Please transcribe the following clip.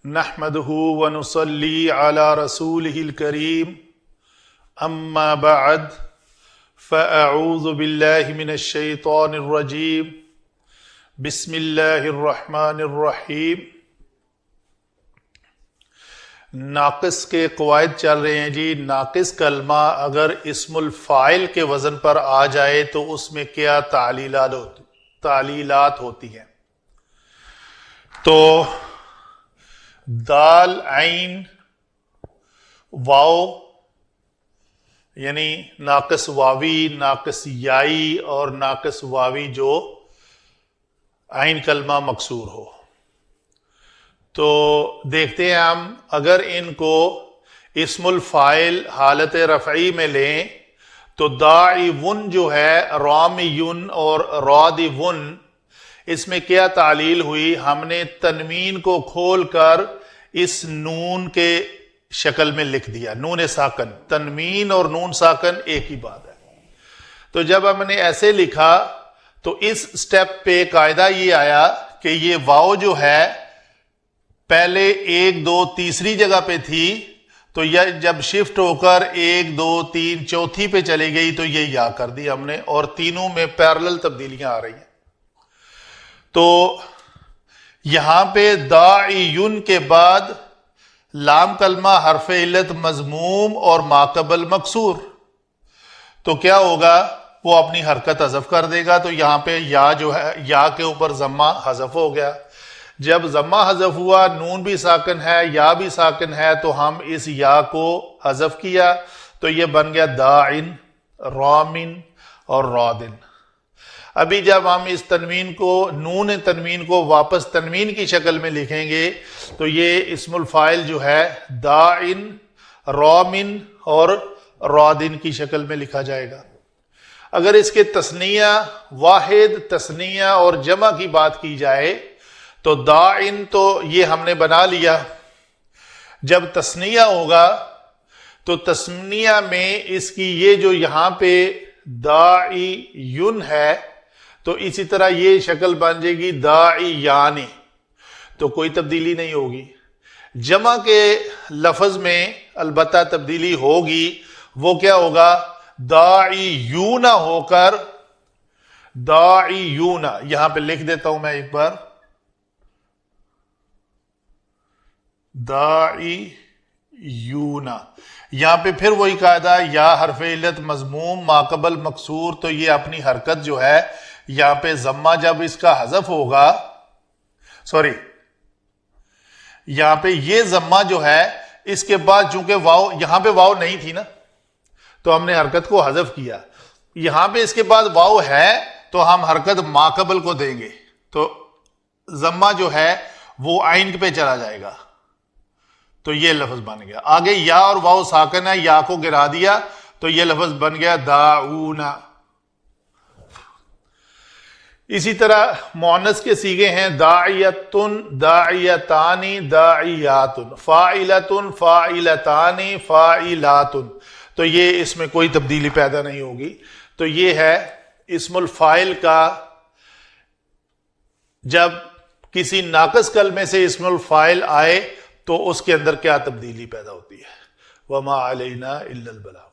نحمده ونصلي على رسوله الكريم اما بعد فاعوذ بالله من الشیطان الرجیم بسم اللہ الرحمن الرحیم۔ ناقص کے قواعد چل رہے ہیں جی۔ ناقص کلمہ اگر اسم الفاعل کے وزن پر آ جائے تو اس میں کیا تعلیلات ہوتی ہیں؟ تو دال عین واو یعنی ناقص واوی، ناقص یائی اور ناقص واوی جو عین کلمہ مکسور ہو، تو دیکھتے ہیں ہم اگر ان کو اسم الفاعل حالت رفعی میں لیں تو داعون جو ہے رامیون اور رادون، اس میں کیا تعلیل ہوئی؟ ہم نے تنوین کو کھول کر اس نون کے شکل میں لکھ دیا، نون ساکن۔ تنوین اور نون ساکن ایک ہی بات ہے۔ تو جب ہم نے ایسے لکھا تو اس سٹیپ پہ قاعدہ یہ آیا کہ یہ واو جو ہے پہلے 1 2 تیسری جگہ پہ تھی، تو یہ جب شفٹ ہو کر 1 2 3 چوتھی پہ چلی گئی تو یہ یا کر دی ہم نے، اور تینوں میں پیرلل تبدیلیاں آ رہی ہیں۔ تو یہاں پہ داعیون کے بعد لام کلمہ حرف علت مضموم اور ماقبل مکسور، تو کیا ہوگا؟ وہ اپنی حرکت حذف کر دے گا، تو یہاں پہ یا جو ہے یا کے اوپر ضمہ حذف ہو گیا۔ جب ضمہ حذف ہوا، نون بھی ساکن ہے یا بھی ساکن ہے، تو ہم اس یا کو حذف کیا، تو یہ بن گیا داعن، رامن اور رادن۔ ابھی جب ہم اس تنوین کو، نون تنوین کو واپس تنوین کی شکل میں لکھیں گے تو یہ اسم الفاعل جو ہے داعن، رامن اور رادن کی شکل میں لکھا جائے گا۔ اگر اس کے تثنیہ، واحد، تثنیہ اور جمع کی بات کی جائے تو داعن تو یہ ہم نے بنا لیا۔ جب تثنیہ ہوگا تو تثنیہ میں اس کی یہ جو یہاں پہ داعیون ہے تو اسی طرح یہ شکل بن جائے گی داعیانی، تو کوئی تبدیلی نہیں ہوگی۔ جمع کے لفظ میں البتہ تبدیلی ہوگی، وہ کیا ہوگا؟ داعیون ہو کر داعیون، یہاں پہ لکھ دیتا ہوں میں ایک بار، داعیون۔ یہاں پہ پھر وہی قاعدہ، یا حرف علت مضموم ماقبل مکسور، تو یہ اپنی حرکت جو ہے یہاں پہ ضمہ جب اس کا حذف ہوگا، یہاں پہ یہ ضمہ جو ہے اس کے بعد چونکہ واو، یہاں پہ واو نہیں تھی نا تو ہم نے حرکت کو حذف کیا، یہاں پہ اس کے بعد واو ہے تو ہم حرکت ماقبل کو دیں گے، تو ضمہ جو ہے وہ عین پہ چلا جائے گا، تو یہ لفظ بن گیا۔ آگے یا اور واو ساکن ہے، یا کو گرا دیا تو یہ لفظ بن گیا داعون۔ اسی طرح مؤنث کے صیغے ہیں داعیتن، داعیتانی، داعیاتن، فاعلتن، فاعلتانی، فاعلاتن، تو یہ اس میں کوئی تبدیلی پیدا نہیں ہوگی۔ تو یہ ہے اسم الفاعل کا، جب کسی ناقص کلمے سے اسم الفاعل آئے تو اس کے اندر کیا تبدیلی پیدا ہوتی ہے۔ وما علینا الا البلاغ۔